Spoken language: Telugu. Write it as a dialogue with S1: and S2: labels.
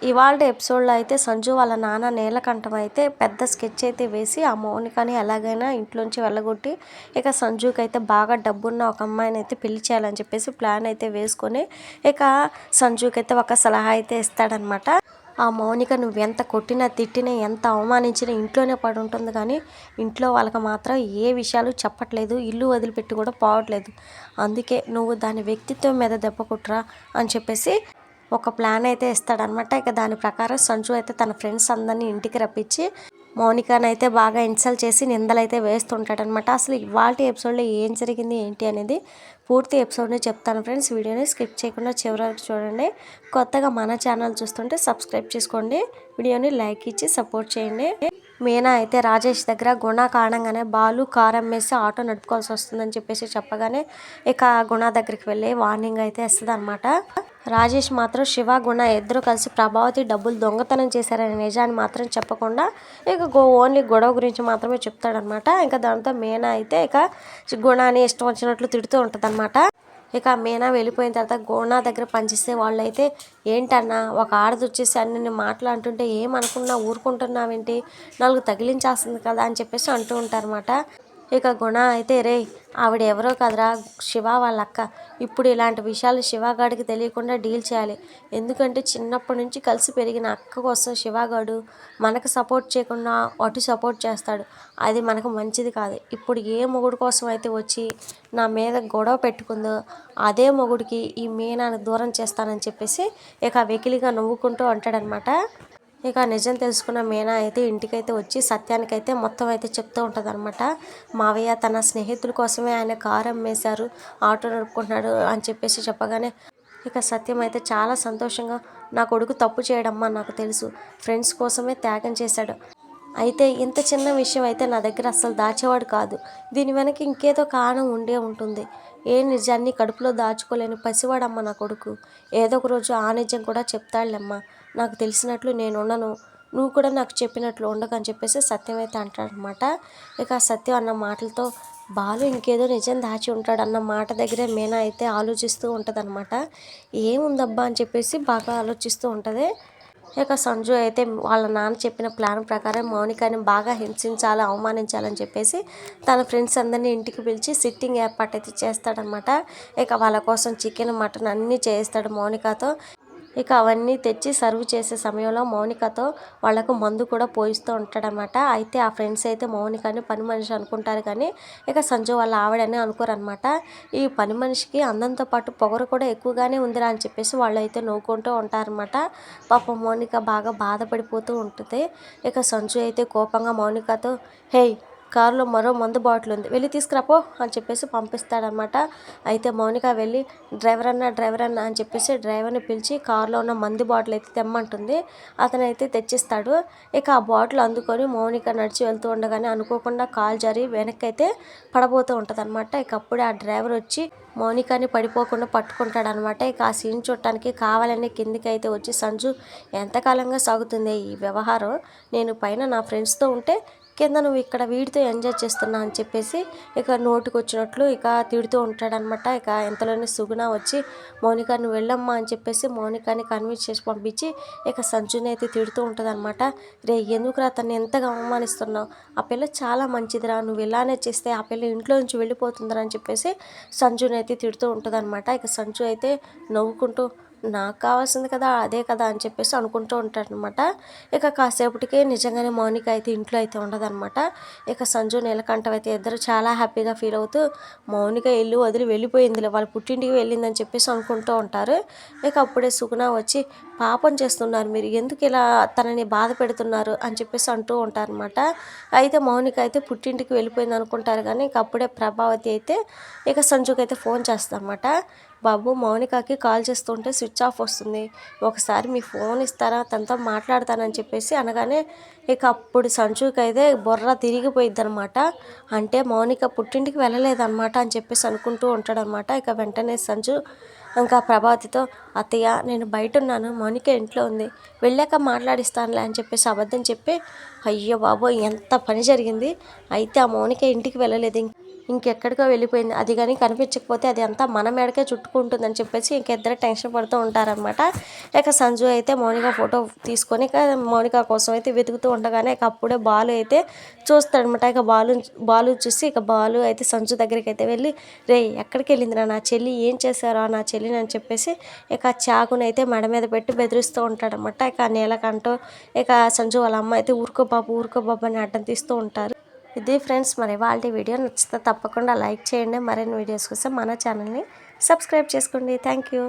S1: ఇవాల్టి ఎపిసోడ్లో అయితే సంజు వాళ్ళ నాన్న నీలకంఠం అయితే పెద్ద స్కెచ్ అయితే వేసి ఆ మౌనికని ఎలాగైనా ఇంట్లోంచి వెళ్ళగొట్టి ఇక సంజుకి అయితే బాగా డబ్బున్న ఒక అమ్మాయిని అయితే పెళ్లి చేయాలని చెప్పేసి ప్లాన్ అయితే వేసుకొని ఇక సంజుకి అయితే ఒక సలహా అయితే ఇస్తాడనమాట. ఆ మౌనిక నువ్వు ఎంత కొట్టినా తిట్టినా ఎంత అవమానించినా ఇంట్లోనే పడి ఉంటుంది, కానీ ఇంట్లో వాళ్ళకి మాత్రం ఏ విషయాలు చెప్పట్లేదు, ఇల్లు వదిలిపెట్టి కూడా పోవట్లేదు. అందుకే నువ్వు దాని వ్యక్తిత్వం మీద దెబ్బ కొట్టురా అని చెప్పేసి ఒక ప్లాన్ అయితే ఇస్తాడనమాట. ఇక దాని ప్రకారం సంజు అయితే తన ఫ్రెండ్స్ అందరినీ ఇంటికి రప్పించి మౌనికాని అయితే బాగా ఇన్సల్ట్ చేసి నిందలైతే వేస్తుంటాడనమాట. అసలు ఇవాల్టి ఎపిసోడ్లో ఏం జరిగింది ఏంటి అనేది పూర్తి ఎపిసోడ్ని చెప్తాను ఫ్రెండ్స్. వీడియోని స్కిప్ చేయకుండా చివరి వరకు చూడండి. కొత్తగా మన ఛానల్ చూస్తుంటే సబ్స్క్రైబ్ చేసుకోండి, వీడియోని లైక్ ఇచ్చి సపోర్ట్ చేయండి. మీనా అయితే రాజేష్ దగ్గర గుణ కారణంగానే బాలు కారు అమ్మేసి ఆటో నడుపుకోవాల్సి వస్తుందని చెప్పేసి చెప్పగానే ఇక గుణ దగ్గరికి వెళ్ళి వార్నింగ్ అయితే ఇస్తుంది అనమాట. రాజేష్ మాత్రం శివ గుణ ఇద్దరు కలిసి ప్రభావతి డబ్బులు దొంగతనం చేశారనే నిజాన్ని మాత్రం చెప్పకుండా ఇక ఓన్లీ గొడవ గురించి మాత్రమే చెప్తాడనమాట. ఇంకా దాంతో మీనా అయితే ఇక గుణాన్ని ఇష్టం వచ్చినట్లు తిడుతూ ఉంటుంది. ఇక మీనా వెళ్ళిపోయిన తర్వాత గుణ దగ్గర పనిచేసే వాళ్ళు అయితే ఏంటన్నా ఒక ఆడది వచ్చేసి అన్ని మాట్లాడుతుంటే ఏమనుకున్నా ఊరుకుంటున్నావేంటి, నాలుగు తగిలించేస్తుంది కదా అని చెప్పేసి అంటూ ఉంటారన్నమాట. ఇక గుణ అయితే రే ఆవిడ ఎవరో కదరా శివ వాళ్ళ అక్క, ఇప్పుడు ఇలాంటి విషయాలు శివగాడికి తెలియకుండా డీల్ చేయాలి. ఎందుకంటే చిన్నప్పటి నుంచి కలిసి పెరిగిన అక్క కోసం శివగాడు మనకు సపోర్ట్ చేయకుండా అటు సపోర్ట్ చేస్తాడు, అది మనకు మంచిది కాదు. ఇప్పుడు ఏ మొగుడు కోసం అయితే వచ్చి నా మీద గొడవ పెట్టుకుందో అదే మొగుడికి ఈ మీనాను దూరం చేస్తానని చెప్పేసి ఇక వెకిలిగా నవ్వుకుంటూ అంటాడనమాట. ఇక నిజం తెలుసుకున్న మీనా అయితే ఇంటికైతే వచ్చి సత్యానికైతే మొత్తం అయితే చెప్తూ ఉంటుంది అనమాట. మావయ్య తన స్నేహితుల కోసమే ఆయన కారు అమ్మేశారు, ఆటో నడుపుకుంటున్నాడు అని చెప్పేసి చెప్పగానే ఇక సత్యం అయితే చాలా సంతోషంగా నా కొడుకు తప్పు చేయడమ్మా నాకు తెలుసు, ఫ్రెండ్స్ కోసమే త్యాగం చేశాడు, అయితే ఇంత చిన్న విషయం అయితే నా దగ్గర అస్సలు దాచేవాడు కాదు, దీని వెనక ఇంకేదో కారణం ఉండే ఉంటుంది, ఏ నిజాన్ని కడుపులో దాచుకోలేని పసివాడమ్మ నా కొడుకు, ఏదో ఒక రోజు ఆ నిజం కూడా చెప్తాడులేమ్మా, నాకు తెలిసినట్లు నేను ఉండను, నువ్వు కూడా నాకు చెప్పినట్లు ఉండకని చెప్పేసి సత్యం అయితే అంటాడనమాట. ఇక సత్యం అన్న మాటలతో బాలు ఇంకేదో నిజం దాచి ఉంటాడు అన్న మాట దగ్గరే మీనా అయితే ఆలోచిస్తూ ఉంటుంది అనమాట. ఏముందబ్బా అని చెప్పేసి బాగా ఆలోచిస్తూ ఉంటుంది. ఇక సంజు అయితే వాళ్ళ నాన్న చెప్పిన ప్లాన్ ప్రకారం మౌనికని బాగా హింసించాలి, అవమానించాలని చెప్పేసి తన ఫ్రెండ్స్ అందరినీ ఇంటికి పిలిచి సిట్టింగ్ ఏర్పాటు అయితే చేస్తాడనమాట. ఇక వాళ్ళ కోసం చికెన్ మటన్ అన్నీ చేస్తాడు మౌనికతో. ఇక అవన్నీ తెచ్చి సర్వ్ చేసే సమయంలో మౌనికతో వాళ్ళకు మందు కూడా పోయిస్తూ ఉంటాడనమాట. అయితే ఆ ఫ్రెండ్స్ అయితే మౌనికని పని మనిషి అనుకుంటారు, కానీ ఇక సంజు వాళ్ళ ఆవిడని అనుకోరనమాట. ఈ పని మనిషికి అందంతో పాటు పొగరు కూడా ఎక్కువగానే ఉందిరా అని చెప్పేసి వాళ్ళు అయితే నవ్వుకుంటూ ఉంటారనమాట. పాపం మౌనిక బాగా బాధపడిపోతూ ఉంటుంది. ఇక సంజు అయితే కోపంగా మౌనికతో హే కారులో మరో మందు బాటిల్ ఉంది, వెళ్ళి తీసుకురాపో అని చెప్పేసి పంపిస్తాడనమాట. అయితే మౌనిక వెళ్ళి డ్రైవర్ అన్న అని చెప్పేసి డ్రైవర్ని పిలిచి కారులో ఉన్న మందు బాటిల్ అయితే తెమ్మంటుంది. అతనైతే తెచ్చిస్తాడు. ఇక ఆ బాటిల్ అందుకొని మౌనిక నడిచి వెళ్తూ ఉండగానే అనుకోకుండా కాలు జారి వెనక్కి అయితే పడబోతూ ఉంటుంది అనమాట. ఇక అప్పుడే ఆ డ్రైవర్ వచ్చి మౌనికని పడిపోకుండా పట్టుకుంటాడనమాట. ఇక ఆ సీన్ చూడటానికి కావాలని కిందికి అయితే వచ్చి సంజు ఎంతకాలంగా సాగుతుంది ఈ వ్యవహారం, నేను పైన నా ఫ్రెండ్స్తో ఉంటే కింద నువ్వు ఇక్కడ వీడితో ఎంజాయ్ చేస్తున్నా అని చెప్పేసి ఇక నోటుకు వచ్చినట్లు ఇక తిడుతూ ఉంటాడనమాట. ఇక ఇంతలోనే సుగుణ వచ్చి మౌనిక నువ్వు వెళ్ళమ్మా అని చెప్పేసి మౌనికని కన్విన్స్ చేసి పంపించి ఇక సంజుని అయితే తిడుతూ ఉంటుంది అనమాట. రే ఎందుకురా తను ఎంతగా అవమానిస్తున్నావు, ఆ పిల్ల చాలా మంచిదిరా, నువ్వు ఇలానే చేస్తే ఆ పిల్ల ఇంట్లో నుంచి వెళ్ళిపోతుందిరా అని చెప్పేసి సంజుని అయితే తిడుతూ ఉంటుంది అనమాట. ఇక సంజు అయితే నవ్వుకుంటూ నాకు కావాల్సింది కదా అదే కదా అని చెప్పేసి అనుకుంటూ ఉంటాడనమాట. ఇక కాసేపటికి నిజంగానే మౌనిక అయితే ఇంట్లో అయితే ఉండదన్నమాట. ఇక సంజు నీలకంఠం అయితే ఇద్దరు చాలా హ్యాపీగా ఫీల్ అవుతూ మౌనిక ఇల్లు వదిలి వెళ్ళిపోయిందిలే, వాళ్ళ పుట్టింటికి వెళ్ళిందని చెప్పేసి అనుకుంటూ ఉంటారు. ఇక అప్పుడే సుగుణ వచ్చి పాపం చేస్తున్నారు మీరు, ఎందుకు ఇలా తనని బాధ పెడుతున్నారు అని చెప్పేసి అంటూ ఉంటారనమాట. అయితే మౌనిక అయితే పుట్టింటికి వెళ్ళిపోయింది అనుకుంటారు, కానీ ఇక అప్పుడే ప్రభావతి అయితే ఇక సంజుకి అయితే ఫోన్ చేస్తారన్నమాట. బాబు మౌనికకి కాల్ చేస్తుంటే స్విచ్ ఆఫ్ వస్తుంది, ఒకసారి మీ ఫోన్ ఇస్తారా తనతో మాట్లాడతానని చెప్పేసి అనగానే ఇక అప్పుడు సంజుకి అయితే బొర్ర తిరిగిపోయిద్ది అనమాట. అంటే మౌనిక పుట్టింటికి వెళ్ళలేదన్నమాట అని చెప్పేసి అనుకుంటూ ఉంటాడనమాట. ఇక వెంటనే సంజు ఇంకా ప్రభావతితో అత్తయ్య నేను బయట ఉన్నాను, మౌనిక ఇంట్లో ఉంది, వెళ్ళాక మాట్లాడిస్తానులే అని చెప్పేసి అబద్ధం చెప్పి అయ్యో బాబో ఎంత పని జరిగింది, అయితే ఆ మౌనిక ఇంటికి వెళ్ళలేదు, ఇంకెక్కడికో వెళ్ళిపోయింది. అది కానీ కనిపించకపోతే అది అంతా మన మేడకే చుట్టుకుంటుందని చెప్పేసి ఇంకిద్దరు టెన్షన్ పడుతూ ఉంటారనమాట. ఇక సంజు అయితే మౌనిక ఫోటో తీసుకొని ఇక మౌనిక కోసం అయితే వెతుకుతూ ఉండగానే ఇక అప్పుడే బాలు అయితే చూస్తాడనమాట. ఇక బాలు చూసి ఇక బాలు అయితే సంజు దగ్గరికి అయితే వెళ్ళి, రే ఎక్కడికి వెళ్ళిందిరా నా చెల్లి, ఏం చేశారా నా చెల్లిని అని చెప్పేసి ఇక చాకుని అయితే మెడ మీద పెట్టి బెదిరిస్తూ ఉంటాడనమాట. ఇక నీలకంఠం ఇక సంజు వాళ్ళ అమ్మ అయితే ఊరుకో బాబు అని అడ్డం తీస్తూ ఉంటారు. ఇది ఫ్రెండ్స్ మరి వాళ్ళ వీడియో నచ్చితే తప్పకుండా లైక్ చేయండి. మరిన్ని వీడియోస్ కోసం మన ఛానల్ని సబ్స్క్రైబ్ చేసుకోండి. Thank you.